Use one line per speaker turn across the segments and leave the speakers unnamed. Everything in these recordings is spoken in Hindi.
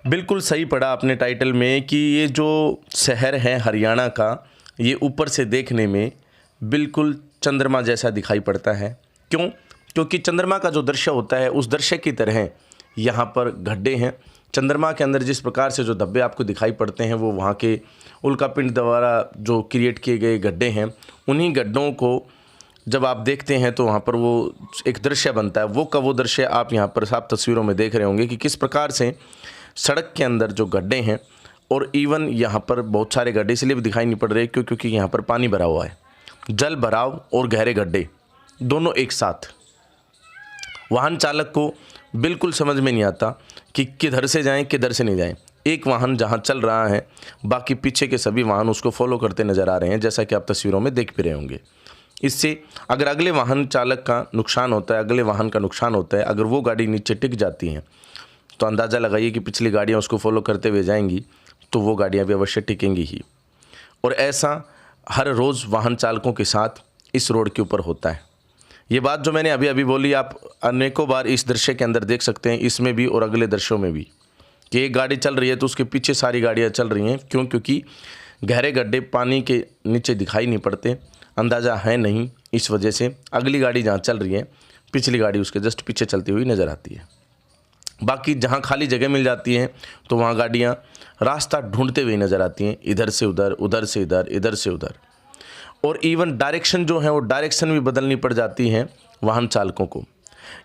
बिल्कुल सही पढ़ा आपने टाइटल में कि ये जो शहर है हरियाणा का, ये ऊपर से देखने में बिल्कुल चंद्रमा जैसा दिखाई पड़ता है। क्यों? क्योंकि चंद्रमा का जो दृश्य होता है उस दृश्य की तरह यहाँ पर गड्ढे हैं। चंद्रमा के अंदर जिस प्रकार से जो धब्बे आपको दिखाई पड़ते हैं वो वहाँ के उल्कापिंड द्वारा जो क्रिएट किए गए गड्ढे हैं। उन्हीं गड्ढों को जब आप देखते हैं तो वहाँ पर वो एक दृश्य बनता है। वो का वो दृश्य आप यहाँ पर साफ तस्वीरों में देख रहे होंगे कि किस प्रकार से सड़क के अंदर जो गड्ढे हैं, और इवन यहाँ पर बहुत सारे गड्ढे इसलिए भी दिखाई नहीं पड़ रहे क्योंकि यहाँ पर पानी भरा हुआ है। जल भराव और गहरे गड्ढे दोनों एक साथ, वाहन चालक को बिल्कुल समझ में नहीं आता कि किधर से जाएं किधर से नहीं जाएं। एक वाहन जहां चल रहा है, बाकी पीछे के सभी वाहन उसको फॉलो करते नज़र आ रहे हैं, जैसा कि आप तस्वीरों में देख भी रहे होंगे। इससे अगर अगले वाहन चालक का नुकसान होता है, अगले वाहन का नुकसान होता है, अगर वो गाड़ी नीचे टिक जाती है तो अंदाज़ा लगाइए कि पिछली गाड़ियाँ उसको फॉलो करते हुए जाएंगी तो वो गाड़ियाँ भी अवश्य टिकेंगी ही। और ऐसा हर रोज़ वाहन चालकों के साथ इस रोड के ऊपर होता है। ये बात जो मैंने अभी अभी बोली आप अनेकों बार इस दृश्य के अंदर देख सकते हैं, इसमें भी और अगले दृश्यों में भी, कि एक गाड़ी चल रही है तो उसके पीछे सारी गाड़ियाँ चल रही हैं। क्यों? क्योंकि गहरे गड्ढे पानी के नीचे दिखाई नहीं पड़ते, अंदाज़ा है नहीं, इस वजह से अगली गाड़ी जहाँ चल रही है पिछली गाड़ी उसके जस्ट पीछे चलती हुई नज़र आती है। बाकी जहाँ खाली जगह मिल जाती है तो वहाँ गाड़ियाँ रास्ता ढूंढते हुए नज़र आती हैं, इधर से उधर, उधर से इधर, इधर से उधर। और इवन डायरेक्शन जो है वो डायरेक्शन भी बदलनी पड़ जाती है वाहन चालकों को।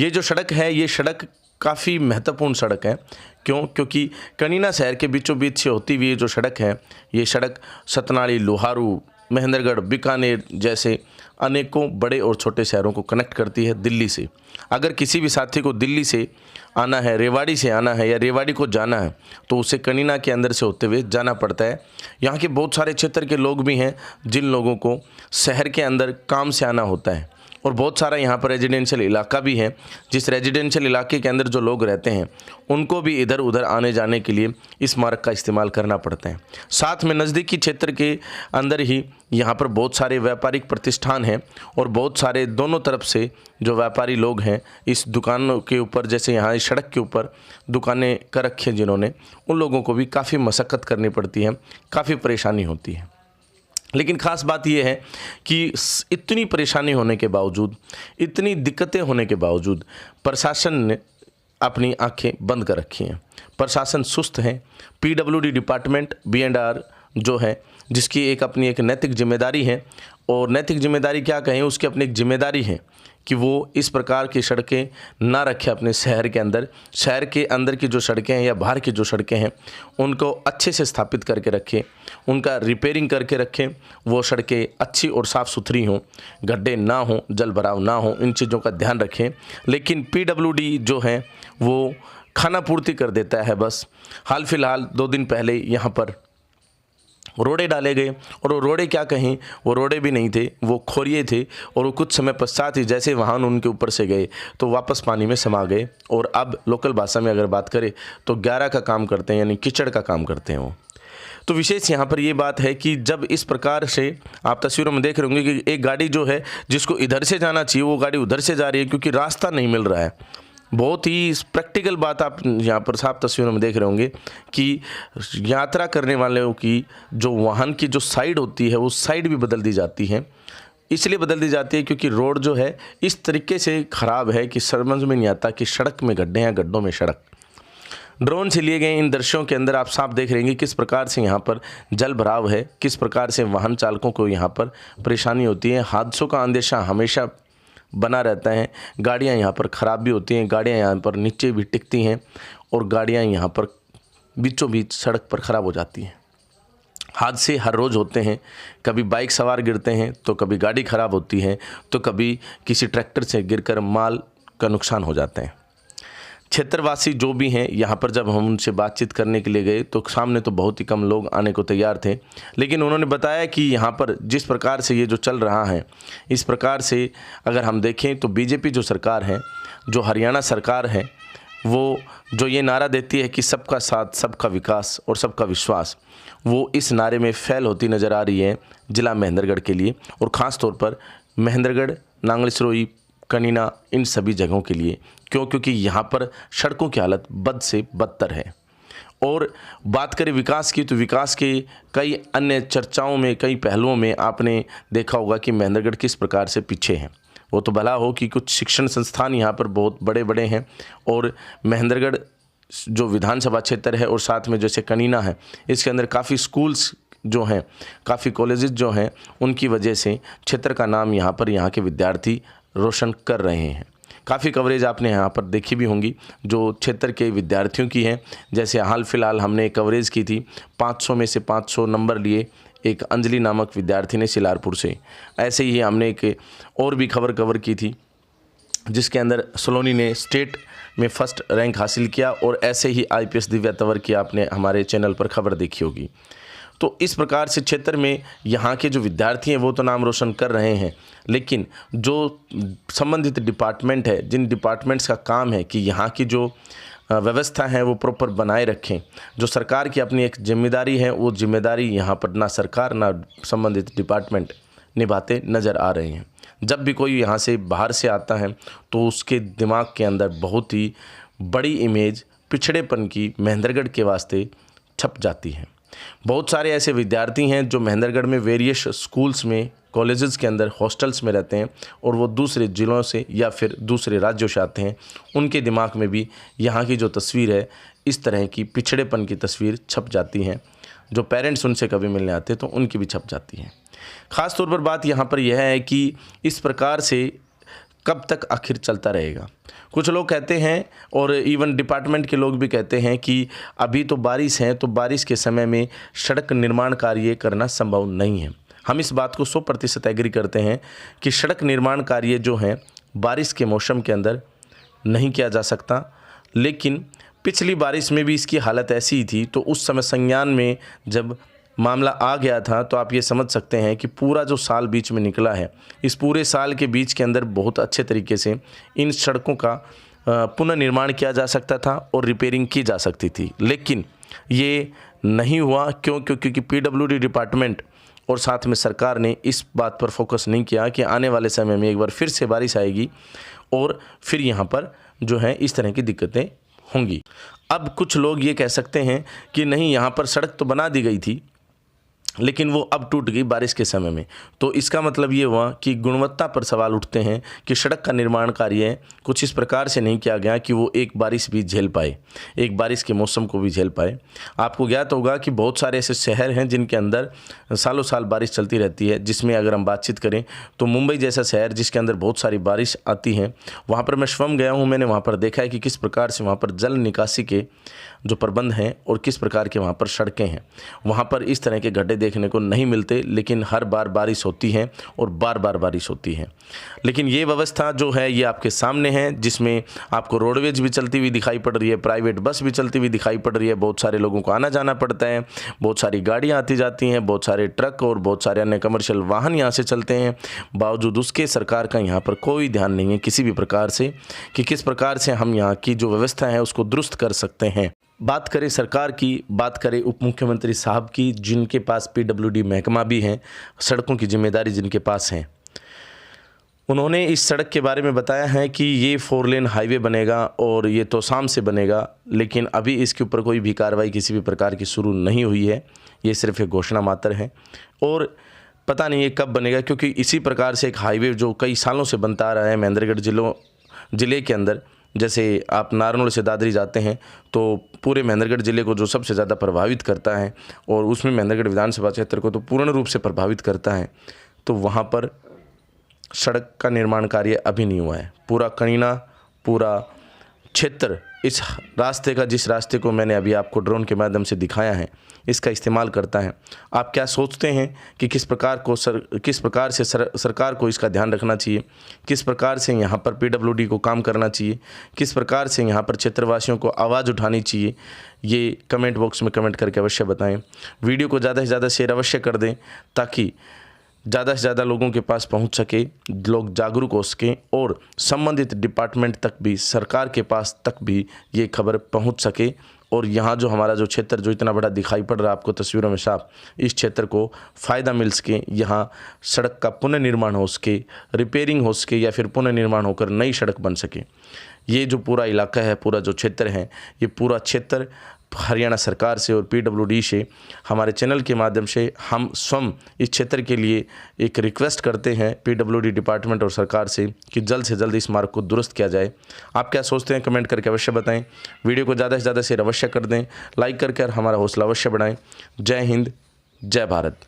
ये जो सड़क है ये सड़क काफ़ी महत्वपूर्ण सड़क है। क्यों? क्योंकि कनीना शहर के बीचों बीच से होती हुई जो सड़क है, ये सड़क सतनाड़ी, लोहारू, महेंद्रगढ़, बीकानेर जैसे अनेकों बड़े और छोटे शहरों को कनेक्ट करती है दिल्ली से। अगर किसी भी साथी को दिल्ली से आना है, रेवाड़ी से आना है या रेवाड़ी को जाना है तो उसे कनीना के अंदर से होते हुए जाना पड़ता है। यहाँ के बहुत सारे क्षेत्र के लोग भी हैं जिन लोगों को शहर के अंदर काम से आना होता है, और बहुत सारा यहाँ पर रेजिडेंशियल इलाका भी है। जिस रेजिडेंशियल इलाके के अंदर जो लोग रहते हैं उनको भी इधर उधर आने जाने के लिए इस मार्ग का इस्तेमाल करना पड़ता है। साथ में नज़दीकी क्षेत्र के अंदर ही यहाँ पर बहुत सारे व्यापारिक प्रतिष्ठान हैं, और बहुत सारे दोनों तरफ से जो व्यापारी लोग हैं इस दुकानों के ऊपर, जैसे यहाँ इस सड़क के ऊपर दुकानें कर रखी हैं जिन्होंने, उन लोगों को भी काफ़ी मशक्क़त करनी पड़ती है, काफ़ी परेशानी होती है। लेकिन ख़ास बात यह है कि इतनी परेशानी होने के बावजूद, इतनी दिक्कतें होने के बावजूद प्रशासन ने अपनी आंखें बंद कर रखी हैं। प्रशासन सुस्त है। पीडब्ल्यूडी डिपार्टमेंट, बी&आर जो है, जिसकी एक अपनी एक नैतिक जिम्मेदारी है, और नैतिक जिम्मेदारी क्या कहें, उसकी अपनी एक जिम्मेदारी है कि वो इस प्रकार की सड़कें ना रखें अपने शहर के अंदर। शहर के अंदर की जो सड़कें हैं या बाहर की जो सड़कें हैं उनको अच्छे से स्थापित करके रखें, उनका रिपेयरिंग करके रखें, वो सड़कें अच्छी और साफ़ सुथरी हों, गड्ढे ना हों, जल भराव ना हो, इन चीज़ों का ध्यान रखें। लेकिन पीडब्ल्यूडी जो है वो खाना पूर्ति कर देता है बस। हाल फिलहाल 2 दिन पहले यहाँ पर रोड़े डाले गए, और वो रोड़े क्या कहें, वो रोड़े भी नहीं थे, वो खोरिए थे, और वो कुछ समय पश्चात ही जैसे वाहन उनके ऊपर से गए तो वापस पानी में समा गए, और अब लोकल भाषा में अगर बात करें तो 11 का काम करते हैं, यानी कीचड़ का काम करते हैं वो। तो विशेष यहाँ पर ये बात है कि जब इस प्रकार से आप तस्वीरों में देख रहे होंगे कि एक गाड़ी जो है जिसको इधर से जाना चाहिए वो गाड़ी उधर से जा रही है क्योंकि रास्ता नहीं मिल रहा है। बहुत ही प्रैक्टिकल बात आप यहाँ पर साफ तस्वीरों में देख रहे होंगे कि यात्रा करने वालों की जो वाहन की जो साइड होती है वो साइड भी बदल दी जाती है। इसलिए बदल दी जाती है क्योंकि रोड जो है इस तरीके से ख़राब है कि समझ में नहीं आता कि सड़क में गड्ढे हैं, गड्ढों में सड़क। ड्रोन से लिए गए इन दृश्यों के अंदर आप साफ देख रहे हैं किस प्रकार से यहाँ पर जल भराव है, किस प्रकार से वाहन चालकों को यहाँ पर परेशानी होती है। हादसों का अंदेशा हमेशा बना रहता है। गाड़ियाँ यहाँ पर ख़राब भी होती हैं, गाड़ियाँ यहाँ पर नीचे भी टिकती हैं, और गाड़ियाँ यहाँ पर बीचों बीच सड़क पर ख़राब हो जाती हैं। हादसे हर रोज़ होते हैं, कभी बाइक सवार गिरते हैं तो कभी गाड़ी ख़राब होती है, तो कभी किसी ट्रैक्टर से गिरकर माल का नुकसान हो जाता है। क्षेत्रवासी जो भी हैं यहाँ पर जब हम उनसे बातचीत करने के लिए गए तो सामने तो बहुत ही कम लोग आने को तैयार थे, लेकिन उन्होंने बताया कि यहाँ पर जिस प्रकार से ये जो चल रहा है, इस प्रकार से अगर हम देखें तो बीजेपी जो सरकार है, जो हरियाणा सरकार है, वो जो ये नारा देती है कि सबका साथ, सबका विकास और सबका विश्वास, वो इस नारे में फेल होती नज़र आ रही है ज़िला महेंद्रगढ़ के लिए, और ख़ास तौर पर महेंद्रगढ़, नांगल सिरोही, कनीना, इन सभी जगहों के लिए। क्यों? क्योंकि यहाँ पर सड़कों की हालत बद से बदतर है, और बात करें विकास की, तो विकास के कई अन्य चर्चाओं में, कई पहलुओं में आपने देखा होगा कि महेंद्रगढ़ किस प्रकार से पीछे हैं। वो तो भला हो कि कुछ शिक्षण संस्थान यहाँ पर बहुत बड़े बड़े हैं, और महेंद्रगढ़ जो विधानसभा क्षेत्र है और साथ में जैसे कनीना है, इसके अंदर काफ़ी स्कूल्स जो हैं, काफ़ी कॉलेजेस जो हैं, उनकी वजह से क्षेत्र का नाम यहाँ पर यहाँ के विद्यार्थी रोशन कर रहे हैं। काफ़ी कवरेज आपने यहाँ पर देखी भी होंगी जो क्षेत्र के विद्यार्थियों की हैं। जैसे हाल फिलहाल हमने एक कवरेज की थी, 500 में से 500 नंबर लिए एक अंजलि नामक विद्यार्थी ने शिलारपुर से। ऐसे ही हमने एक और भी खबर कवर की थी जिसके अंदर सलोनी ने स्टेट में फर्स्ट रैंक हासिल किया, और ऐसे ही IPS दिव्या तंवर की आपने हमारे चैनल पर खबर देखी होगी। तो इस प्रकार से क्षेत्र में यहाँ के जो विद्यार्थी हैं वो तो नाम रोशन कर रहे हैं, लेकिन जो संबंधित डिपार्टमेंट है, जिन डिपार्टमेंट्स का काम है कि यहाँ की जो व्यवस्था है वो प्रॉपर बनाए रखें, जो सरकार की अपनी एक जिम्मेदारी है, वो जिम्मेदारी यहाँ पर ना सरकार ना संबंधित डिपार्टमेंट निभाते नज़र आ रहे हैं। जब भी कोई यहाँ से बाहर से आता है तो उसके दिमाग के अंदर बहुत ही बड़ी इमेज पिछड़ेपन की महेंद्रगढ़ के वास्ते छप जाती है। बहुत सारे ऐसे विद्यार्थी हैं जो महेंद्रगढ़ में वेरियस स्कूल्स में, कॉलेजेस के अंदर हॉस्टल्स में रहते हैं, और वो दूसरे ज़िलों से या फिर दूसरे राज्यों से आते हैं। उनके दिमाग में भी यहाँ की जो तस्वीर है, इस तरह की पिछड़ेपन की तस्वीर छप जाती हैं। जो पेरेंट्स उनसे कभी मिलने आते तो उनकी भी छप जाती है। ख़ास तौर पर बात यहाँ पर यह है कि इस प्रकार से कब तक आखिर चलता रहेगा। कुछ लोग कहते हैं, और इवन डिपार्टमेंट के लोग भी कहते हैं कि अभी तो बारिश है, तो बारिश के समय में सड़क निर्माण कार्य करना संभव नहीं है। हम इस बात को 100% एग्री करते हैं कि सड़क निर्माण कार्य जो है बारिश के मौसम के अंदर नहीं किया जा सकता, लेकिन पिछली बारिश में भी इसकी हालत ऐसी ही थी। तो उस समय संज्ञान में जब मामला आ गया था, तो आप ये समझ सकते हैं कि पूरा जो साल बीच में निकला है, इस पूरे साल के बीच के अंदर बहुत अच्छे तरीके से इन सड़कों का पुनर्निर्माण किया जा सकता था और रिपेयरिंग की जा सकती थी, लेकिन ये नहीं हुआ। क्यों? क्योंकि PWD डिपार्टमेंट और साथ में सरकार ने इस बात पर फोकस नहीं किया कि आने वाले समय में एक बार फिर से बारिश आएगी और फिर यहाँ पर जो है इस तरह की दिक्कतें होंगी। अब कुछ लोग ये कह सकते हैं कि नहीं, यहाँ पर सड़क तो बना दी गई थी, लेकिन वो अब टूट गई बारिश के समय में। तो इसका मतलब ये हुआ कि गुणवत्ता पर सवाल उठते हैं कि सड़क का निर्माण कार्य कुछ इस प्रकार से नहीं किया गया कि वो एक बारिश भी झेल पाए, एक बारिश के मौसम को भी झेल पाए। आपको ज्ञात होगा कि बहुत सारे ऐसे शहर हैं जिनके अंदर सालों साल बारिश चलती रहती है, जिसमें अगर हम बातचीत करें तो मुंबई जैसा शहर जिसके अंदर बहुत सारी बारिश आती है, वहाँ पर मैं स्वयं गया हूँ। मैंने वहाँ पर देखा है कि किस प्रकार से वहाँ पर जल निकासी के जो प्रबंध हैं और किस प्रकार के वहाँ पर सड़कें हैं। वहाँ पर इस तरह के गड्ढे देखने को नहीं मिलते, लेकिन हर बार बारिश होती है और बार बार बारिश होती है। लेकिन ये व्यवस्था जो है ये आपके सामने है, जिसमें आपको रोडवेज भी चलती हुई दिखाई पड़ रही है, प्राइवेट बस भी चलती हुई दिखाई पड़ रही है। बहुत सारे लोगों को आना जाना पड़ता है, बहुत सारी गाड़ियाँ आती जाती हैं, बहुत सारे ट्रक और बहुत सारे अन्य कमर्शियल वाहन यहाँ से चलते हैं। बावजूद उसके सरकार का यहाँ पर कोई ध्यान नहीं है किसी भी प्रकार से कि किस प्रकार से हम यहाँ की जो व्यवस्था है उसको दुरुस्त कर सकते हैं। बात करें सरकार की, बात करें उप मुख्यमंत्री साहब की, जिनके पास PWD महकमा भी हैं, सड़कों की जिम्मेदारी जिनके पास हैं, उन्होंने इस सड़क के बारे में बताया है कि ये 4 लेन हाईवे बनेगा और ये तोशाम से बनेगा, लेकिन अभी इसके ऊपर कोई भी कार्रवाई किसी भी प्रकार की शुरू नहीं हुई है। ये सिर्फ एक घोषणा मात्र है और पता नहीं ये कब बनेगा, क्योंकि इसी प्रकार से एक हाईवे जो कई सालों से बनता आ रहा है महेंद्रगढ़ ज़िले के अंदर। जैसे आप नारनौल से दादरी जाते हैं तो पूरे महेंद्रगढ़ ज़िले को जो सबसे ज़्यादा प्रभावित करता है और उसमें महेंद्रगढ़ विधानसभा क्षेत्र को तो पूर्ण रूप से प्रभावित करता है, तो वहाँ पर सड़क का निर्माण कार्य अभी नहीं हुआ है। पूरा कनीना, पूरा क्षेत्र इस रास्ते का, जिस रास्ते को मैंने अभी आपको ड्रोन के माध्यम से दिखाया है, इसका इस्तेमाल करता है। आप क्या सोचते हैं कि किस प्रकार से सरकार को इसका ध्यान रखना चाहिए, किस प्रकार से यहाँ पर PWD को काम करना चाहिए, किस प्रकार से यहाँ पर क्षेत्रवासियों को आवाज़ उठानी चाहिए, ये कमेंट बॉक्स में कमेंट करके अवश्य बताएं। वीडियो को ज़्यादा से ज़्यादा शेयर अवश्य कर दें ताकि ज़्यादा से ज़्यादा लोगों के पास पहुंच सके, लोग जागरूक हो सकें और संबंधित डिपार्टमेंट तक भी, सरकार के पास तक भी ये खबर पहुंच सके। और यहाँ जो हमारा जो क्षेत्र जो इतना बड़ा दिखाई पड़ रहा है आपको तस्वीरों में साफ, इस क्षेत्र को फ़ायदा मिल सके, यहाँ सड़क का पुनर्निर्माण हो सके, रिपेयरिंग हो सके या फिर पुनर्निर्माण होकर नई सड़क बन सके। ये जो पूरा इलाका है, पूरा जो क्षेत्र है, ये पूरा क्षेत्र हरियाणा सरकार से और पीडब्ल्यूडी से हमारे चैनल के माध्यम से हम स्वयं इस क्षेत्र के लिए एक रिक्वेस्ट करते हैं पीडब्ल्यूडी डिपार्टमेंट और सरकार से कि जल्द से जल्द इस मार्ग को दुरुस्त किया जाए। आप क्या सोचते हैं कमेंट करके अवश्य बताएं। वीडियो को ज़्यादा से ज़्यादा शेयर अवश्य कर दें, लाइक करके हमारा हौसला अवश्य बढ़ाएं। जय हिंद, जय भारत।